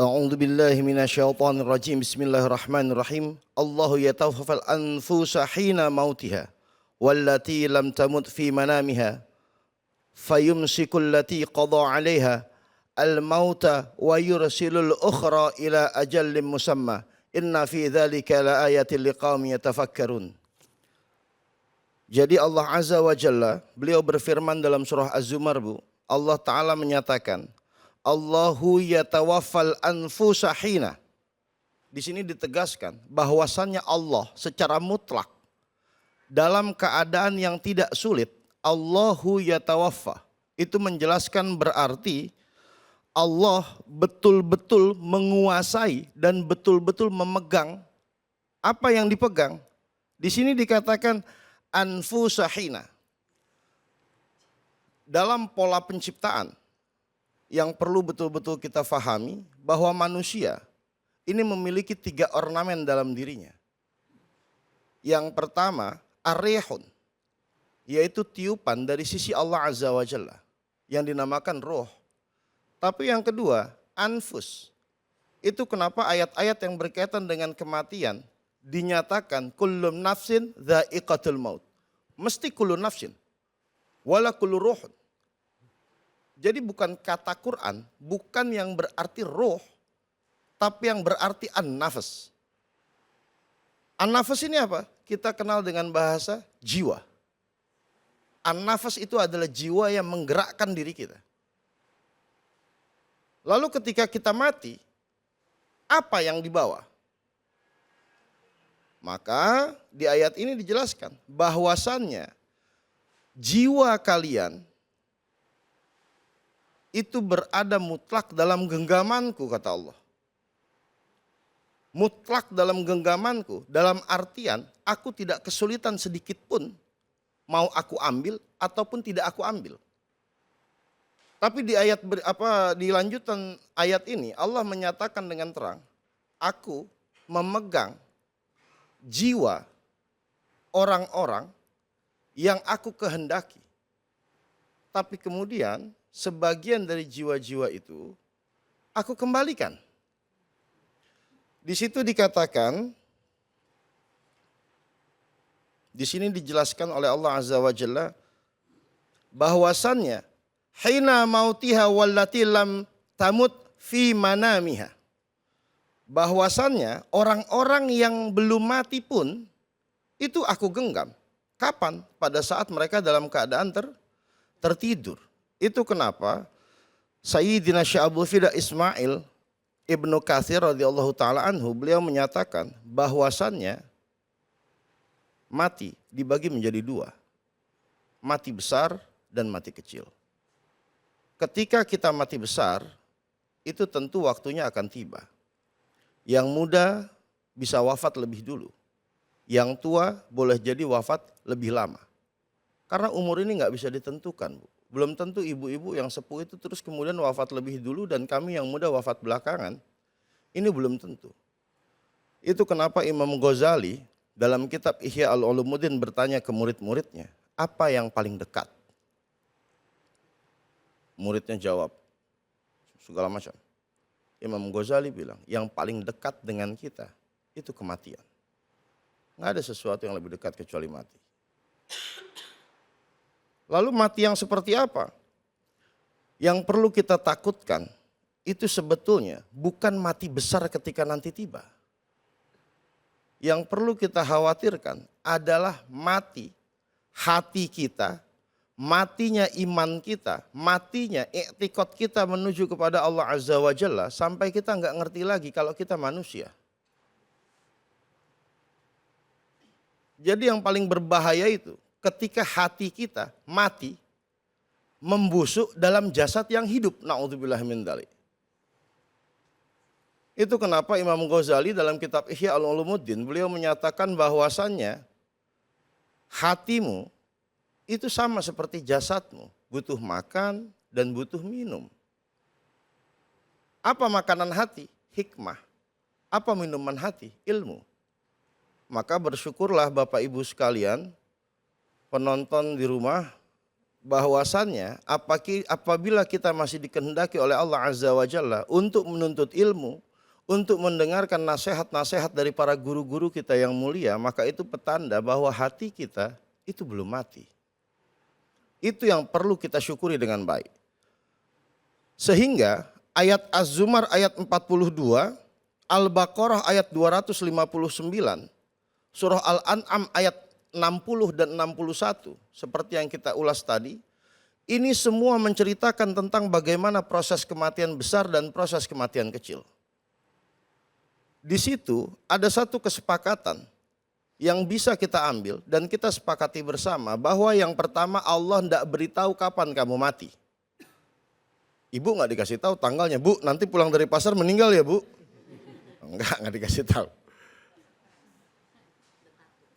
A'udzu billahi minasyaitonir rajim. Bismillahirrahmanirrahim. Allahu yatawaffal anfusa hina mautiha wallati lam tamut fi manamiha fayumsikul lati qada 'alaiha al-mauta wa yursilul ukhra ila ajalin musamma. Inna fi dzalika laayatin liqaumin yatafakkarun. Jadi Allah Azza wa Jalla, beliau berfirman dalam surah Az-Zumar, Bu. Allah Ta'ala menyatakan, Allahu yatawaffal anfusa hina. Di sini ditegaskan bahwasannya Allah secara mutlak dalam keadaan yang tidak sulit, Allahu yatawaffa. Itu menjelaskan berarti Allah betul-betul menguasai dan betul-betul memegang apa yang dipegang. Di sini dikatakan anfusa hina. Dalam pola penciptaan yang perlu betul-betul kita fahami bahwa manusia ini memiliki 3 ornamen dalam dirinya. Yang pertama, ar-rihun, yaitu tiupan dari sisi Allah Azza wa Jalla yang dinamakan roh. Tapi yang kedua, anfus. Itu kenapa ayat-ayat yang berkaitan dengan kematian dinyatakan kullu nafsin dha'iqatul maut. Mesti kullu nafsin wala kullu ruhun. Jadi bukan kata Quran, bukan yang berarti roh, tapi yang berarti an-nafas. An-nafas ini apa? Kita kenal dengan bahasa jiwa. An-nafas itu adalah jiwa yang menggerakkan diri kita. Lalu ketika kita mati, apa yang dibawa? Maka di ayat ini dijelaskan bahwasannya jiwa kalian itu berada mutlak dalam genggamanku, kata Allah. Mutlak dalam genggamanku, dalam artian aku tidak kesulitan sedikit pun mau aku ambil ataupun tidak aku ambil. Tapi di ayat di lanjutan ayat ini Allah menyatakan dengan terang, aku memegang jiwa orang-orang yang aku kehendaki. Tapi kemudian sebagian dari jiwa-jiwa itu aku kembalikan. Di situ dikatakan, di sini dijelaskan oleh Allah Azza wa Jalla bahwasannya hina mautiha wallati lam tamut fi manamiha. Bahwasannya orang-orang yang belum mati pun itu aku genggam. Kapan? Pada saat mereka dalam keadaan tertidur. Itu kenapa Sayyidina Syekh Abdul Fida Ismail Ibnu Katsir radhiyallahu taala anhu, beliau menyatakan bahwasannya mati dibagi menjadi 2. Mati besar dan mati kecil. Ketika kita mati besar, itu tentu waktunya akan tiba. Yang muda bisa wafat lebih dulu. Yang tua boleh jadi wafat lebih lama. Karena umur ini nggak bisa ditentukan, Bu. Belum tentu ibu-ibu yang sepuh itu terus kemudian wafat lebih dulu dan kami yang muda wafat belakangan. Ini belum tentu. Itu kenapa Imam Ghazali dalam kitab Ihya al-Ulumuddin bertanya ke murid-muridnya, apa yang paling dekat? Muridnya jawab, segala macam. Imam Ghazali bilang, yang paling dekat dengan kita itu kematian. Nggak ada sesuatu yang lebih dekat kecuali mati. Lalu mati yang seperti apa? Yang perlu kita takutkan itu sebetulnya bukan mati besar ketika nanti tiba. Yang perlu kita khawatirkan adalah mati hati kita, matinya iman kita, matinya i'tiqad kita menuju kepada Allah Azza wa Jalla sampai kita nggak ngerti lagi kalau kita manusia. Jadi yang paling berbahaya itu ketika hati kita mati, membusuk dalam jasad yang hidup. Na'udzubillah min dzalik. Itu kenapa Imam Ghazali dalam kitab Ihya al-Ulumuddin, beliau menyatakan bahwasannya hatimu itu sama seperti jasadmu. Butuh makan dan butuh minum. Apa makanan hati? Hikmah. Apa minuman hati? Ilmu. Maka bersyukurlah Bapak Ibu sekalian, penonton di rumah bahwasannya apabila kita masih dikehendaki oleh Allah Azza wa Jalla untuk menuntut ilmu, untuk mendengarkan nasihat-nasihat dari para guru-guru kita yang mulia, maka itu petanda bahwa hati kita itu belum mati. Itu yang perlu kita syukuri dengan baik. Sehingga ayat Az-Zumar ayat 42, Al-Baqarah ayat 259, Surah Al-An'am ayat 60 dan 61, seperti yang kita ulas tadi, ini semua menceritakan tentang bagaimana proses kematian besar dan proses kematian kecil. Di situ ada satu kesepakatan yang bisa kita ambil dan kita sepakati bersama, bahwa yang pertama, Allah tidak beritahu kapan kamu mati. Ibu nggak dikasih tahu tanggalnya, Bu nanti pulang dari pasar meninggal ya Bu. Enggak dikasih tahu.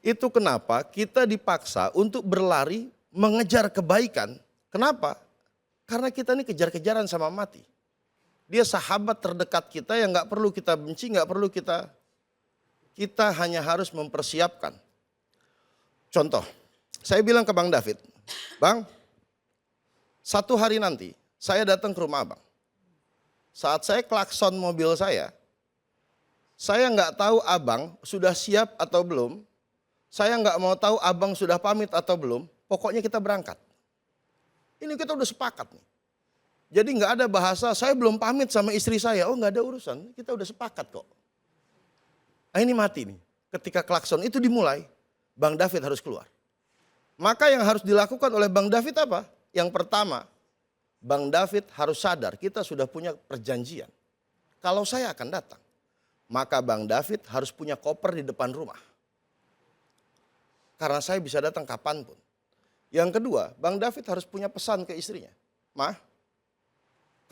Itu kenapa kita dipaksa untuk berlari mengejar kebaikan. Kenapa? Karena kita ini kejar-kejaran sama mati. Dia sahabat terdekat kita yang nggak perlu kita benci, nggak perlu kita hanya harus mempersiapkan. Contoh, saya bilang ke Bang David, Bang, satu hari nanti saya datang ke rumah Abang. Saat saya klakson mobil saya nggak tahu Abang sudah siap atau belum. Saya nggak mau tahu Abang sudah pamit atau belum, pokoknya kita berangkat. Ini kita udah sepakat nih. Jadi nggak ada bahasa saya belum pamit sama istri saya, oh nggak ada urusan, kita udah sepakat kok. Nah ini mati nih, ketika klakson itu dimulai, Bang David harus keluar. Maka yang harus dilakukan oleh Bang David apa? Yang pertama, Bang David harus sadar kita sudah punya perjanjian. Kalau saya akan datang, maka Bang David harus punya koper di depan rumah. Karena saya bisa datang kapanpun. Yang kedua, Bang David harus punya pesan ke istrinya. Ma,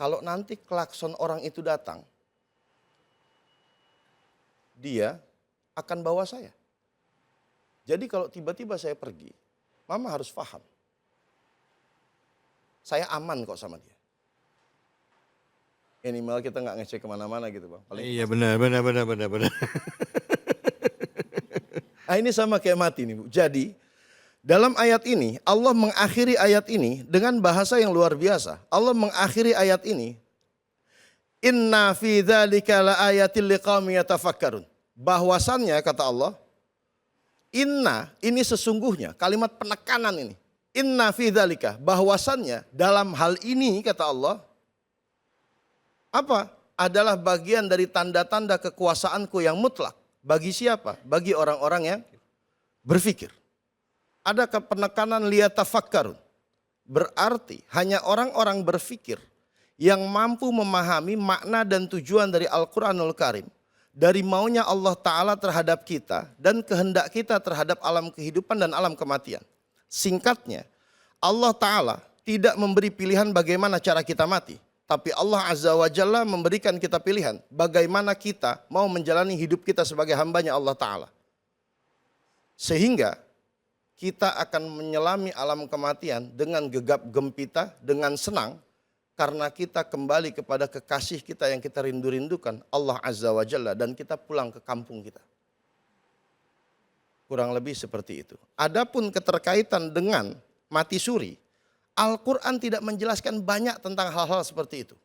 kalau nanti klakson orang itu datang, dia akan bawa saya. Jadi kalau tiba-tiba saya pergi, Mama harus paham. Saya aman kok sama dia. Minimal kita nggak ngecek kemana-mana gitu Bang. Iya benar. Nah ini sama kayak mati nih Bu. Jadi dalam ayat ini Allah mengakhiri ayat ini dengan bahasa yang luar biasa. Allah mengakhiri ayat ini, Inna fi dzalika laayatil liqaumin yatafakkarun. Bahwasannya kata Allah, inna ini sesungguhnya, kalimat penekanan ini. Inna fi dzalika, bahwasannya dalam hal ini kata Allah, apa? Adalah bagian dari tanda-tanda kekuasaanku yang mutlak. Bagi siapa? Bagi orang-orang yang berfikir. Ada penekanan liyatafakkarun. Berarti hanya orang-orang berfikir yang mampu memahami makna dan tujuan dari Al-Quranul Karim. Dari maunya Allah Ta'ala terhadap kita dan kehendak kita terhadap alam kehidupan dan alam kematian. Singkatnya, Allah Ta'ala tidak memberi pilihan bagaimana cara kita mati. Tapi Allah Azza wa Jalla memberikan kita pilihan bagaimana kita mau menjalani hidup kita sebagai hambanya Allah Ta'ala. Sehingga kita akan menyelami alam kematian dengan gegap gempita, dengan senang. Karena kita kembali kepada kekasih kita yang kita rindu-rindukan, Allah Azza wa Jalla, dan kita pulang ke kampung kita. Kurang lebih seperti itu. Adapun keterkaitan dengan mati suri, Al-Quran tidak menjelaskan banyak tentang hal-hal seperti itu.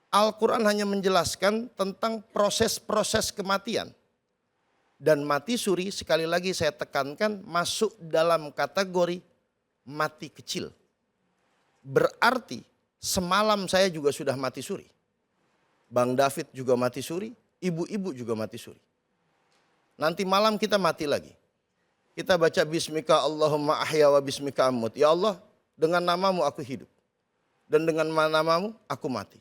Al-Quran hanya menjelaskan tentang proses-proses kematian. Dan mati suri sekali lagi saya tekankan masuk dalam kategori mati kecil. Berarti semalam saya juga sudah mati suri. Bang David juga mati suri, ibu-ibu juga mati suri. Nanti malam kita mati lagi. Kita baca bismika Allahumma ahya wa bismika amut. Ya Allah, dengan namamu aku hidup. Dan dengan namamu aku mati.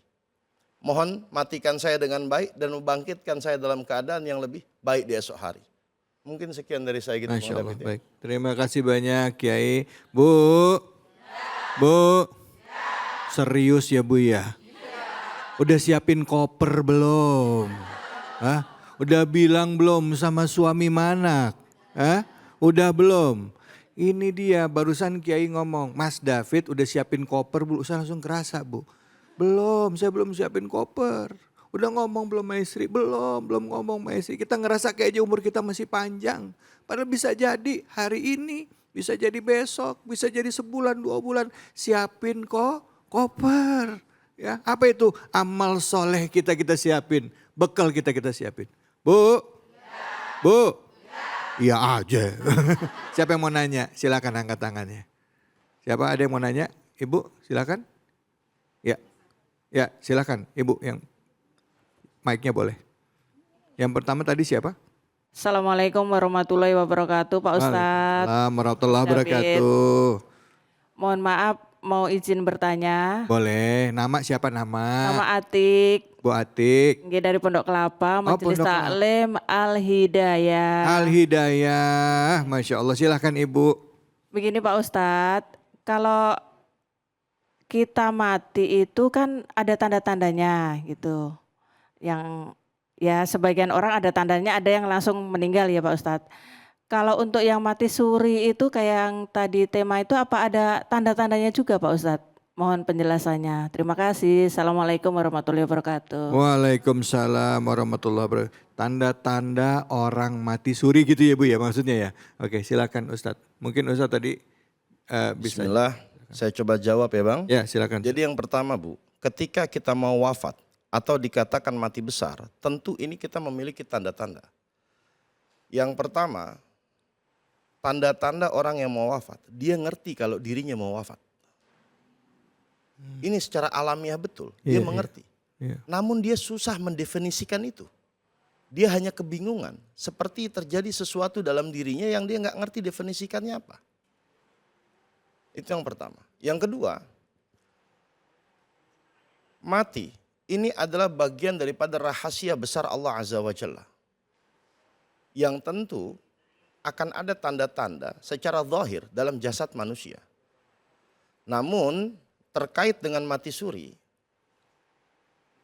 Mohon matikan saya dengan baik dan membangkitkan saya dalam keadaan yang lebih baik di esok hari. Mungkin sekian dari saya gitu. Masya Allah, baik. Terima kasih banyak Kiai. Bu, serius ya Bu ya? Udah siapin koper belum? Hah? Udah bilang belum sama suami Manak? Hah? Udah belum? Ini dia barusan Kiai ngomong, Mas David udah siapin koper Bu, saya langsung kerasa Bu. Belum, saya belum siapin koper. Udah ngomong belum sama istri? Belum ngomong sama istri. Kita ngerasa kayaknya umur kita masih panjang. Padahal bisa jadi hari ini bisa jadi besok, bisa jadi sebulan, 2 bulan. Siapin kok koper. Ya, apa itu amal soleh kita siapin, bekal kita siapin. Bu, bu, iya aja. Siapa yang mau nanya? Silakan angkat tangannya. Siapa ada yang mau nanya? Ibu, silakan. Ya, ya silakan. Ibu yang mic-nya boleh. Yang pertama tadi siapa? Assalamualaikum warahmatullahi wabarakatuh, Pak Ustadz. Waalaikumsalam warahmatullahi David. wabarakatuh. Mohon maaf, mau izin bertanya. Boleh, nama siapa nama? Nama Atik, Bu Atik. nggih dari Pondok Kelapa, Majelis Pondok Kelapa. Taklim Al-Hidayah. Al-Hidayah, Masya Allah, silahkan Ibu. Begini Pak Ustadz, kalau kita mati itu kan ada tanda-tandanya gitu. Yang ya sebagian orang ada tandanya, ada yang langsung meninggal ya Pak Ustadz. Kalau untuk yang mati suri itu kayak yang tadi tema itu apa ada tanda-tandanya juga Pak Ustadz? Mohon penjelasannya. Terima kasih. Assalamualaikum warahmatullahi wabarakatuh. Waalaikumsalam warahmatullahi wabarakatuh. Tanda-tanda orang mati suri gitu ya Bu ya maksudnya ya. Oke silakan Ustadz. Mungkin Ustadz tadi bisa. Bismillah, saya coba jawab ya Bang. Ya silakan. Jadi yang pertama Bu, ketika kita mau wafat atau dikatakan mati besar, tentu ini kita memiliki tanda-tanda. Yang pertama, tanda-tanda orang yang mau wafat, dia ngerti kalau dirinya mau wafat. Ini secara alamiah betul, dia mengerti. Iya. Namun dia susah mendefinisikan itu. Dia hanya kebingungan, seperti terjadi sesuatu dalam dirinya yang dia nggak ngerti definisikannya apa. Itu yang pertama. Yang kedua, mati ini adalah bagian daripada rahasia besar Allah Azza wa Jalla. Yang tentu akan ada tanda-tanda secara zahir dalam jasad manusia. Namun terkait dengan mati suri,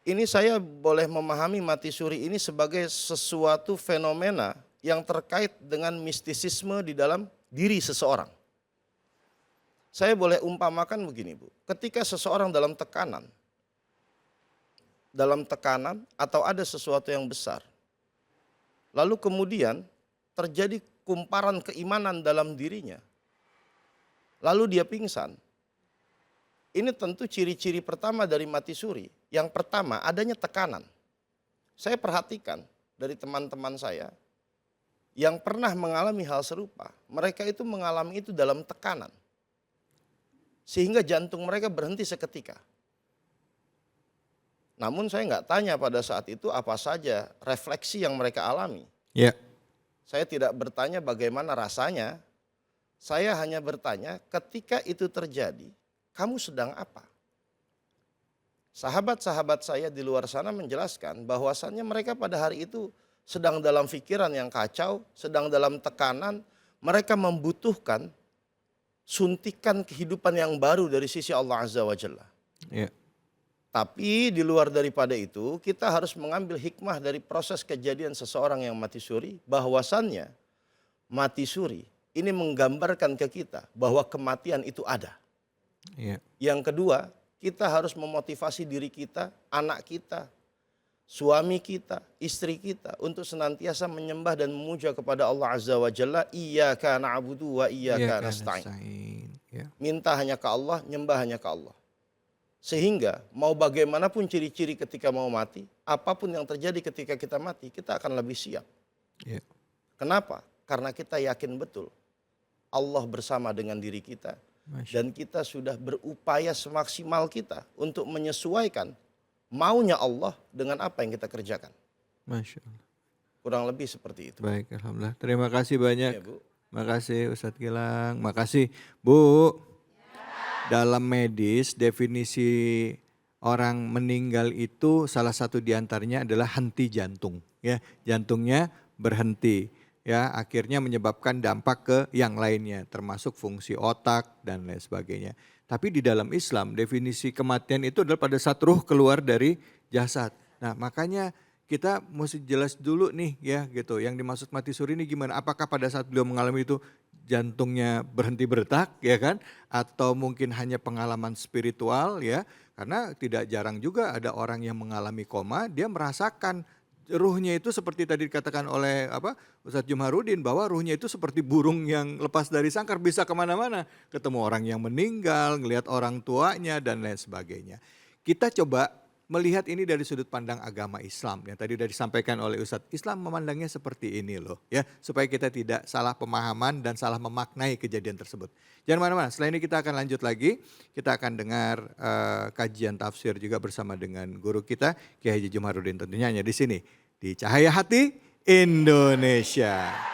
ini saya boleh memahami mati suri ini sebagai sesuatu fenomena yang terkait dengan mistisisme di dalam diri seseorang. Saya boleh umpamakan begini Bu, ketika seseorang dalam tekanan atau ada sesuatu yang besar, lalu kemudian terjadi kumparan keimanan dalam dirinya, lalu dia pingsan. Ini tentu ciri-ciri pertama dari mati suri. Yang pertama adanya tekanan. Saya perhatikan dari teman-teman saya yang pernah mengalami hal serupa, mereka itu mengalami itu dalam tekanan. Sehingga jantung mereka berhenti seketika. Namun saya nggak tanya pada saat itu apa saja refleksi yang mereka alami. Ya. Saya tidak bertanya bagaimana rasanya, saya hanya bertanya ketika itu terjadi, kamu sedang apa? Sahabat-sahabat saya di luar sana menjelaskan bahwasannya mereka pada hari itu sedang dalam pikiran yang kacau, sedang dalam tekanan, mereka membutuhkan suntikan kehidupan yang baru dari sisi Allah Azza wa Jalla. Ya. Tapi di luar daripada itu kita harus mengambil hikmah dari proses kejadian seseorang yang mati suri, bahwasannya mati suri ini menggambarkan ke kita bahwa kematian itu ada. Ya. Yang kedua, kita harus memotivasi diri kita, anak kita, suami kita, istri kita untuk senantiasa menyembah dan memuja kepada Allah Azza wa Jalla. Iyyaka na'budu wa iyyaka nasta'in. Ya. Minta hanya ke Allah, nyembah hanya ke Allah. Sehingga mau bagaimanapun ciri-ciri ketika mau mati, apapun yang terjadi ketika kita mati, kita akan lebih siap. Ya. Kenapa? Karena kita yakin betul Allah bersama dengan diri kita. Dan kita sudah berupaya semaksimal kita untuk menyesuaikan maunya Allah dengan apa yang kita kerjakan. Masya Allah. Kurang lebih seperti itu. Baik, Alhamdulillah. Terima kasih banyak. Ya, Bu. Makasih Ustadz Gilang. Makasih Bu. Dalam medis definisi orang meninggal itu salah satu diantaranya adalah henti jantung. Ya, jantungnya berhenti. Ya, akhirnya menyebabkan dampak ke yang lainnya, termasuk fungsi otak dan lain sebagainya. Tapi di dalam Islam definisi kematian itu adalah pada saat ruh keluar dari jasad. Nah, makanya kita mesti jelas dulu nih ya gitu. Yang dimaksud mati suri ini gimana? Apakah pada saat beliau mengalami itu jantungnya berhenti berdetak ya kan? Atau mungkin hanya pengalaman spiritual ya? Karena tidak jarang juga ada orang yang mengalami koma, dia merasakan ruhnya itu seperti tadi dikatakan oleh Ustadz Jumaruddin, bahwa ruhnya itu seperti burung yang lepas dari sangkar, bisa kemana-mana. Ketemu orang yang meninggal, ngelihat orang tuanya dan lain sebagainya. Kita coba melihat ini dari sudut pandang agama Islam yang tadi sudah disampaikan oleh Ustadz. Islam memandangnya seperti ini loh ya, supaya kita tidak salah pemahaman dan salah memaknai kejadian tersebut. Jangan mana-mana, setelah ini kita akan lanjut lagi, kita akan dengar kajian tafsir juga bersama dengan guru kita Kiai Haji Jumaruddin, tentunya hanya di sini di Cahaya Hati Indonesia.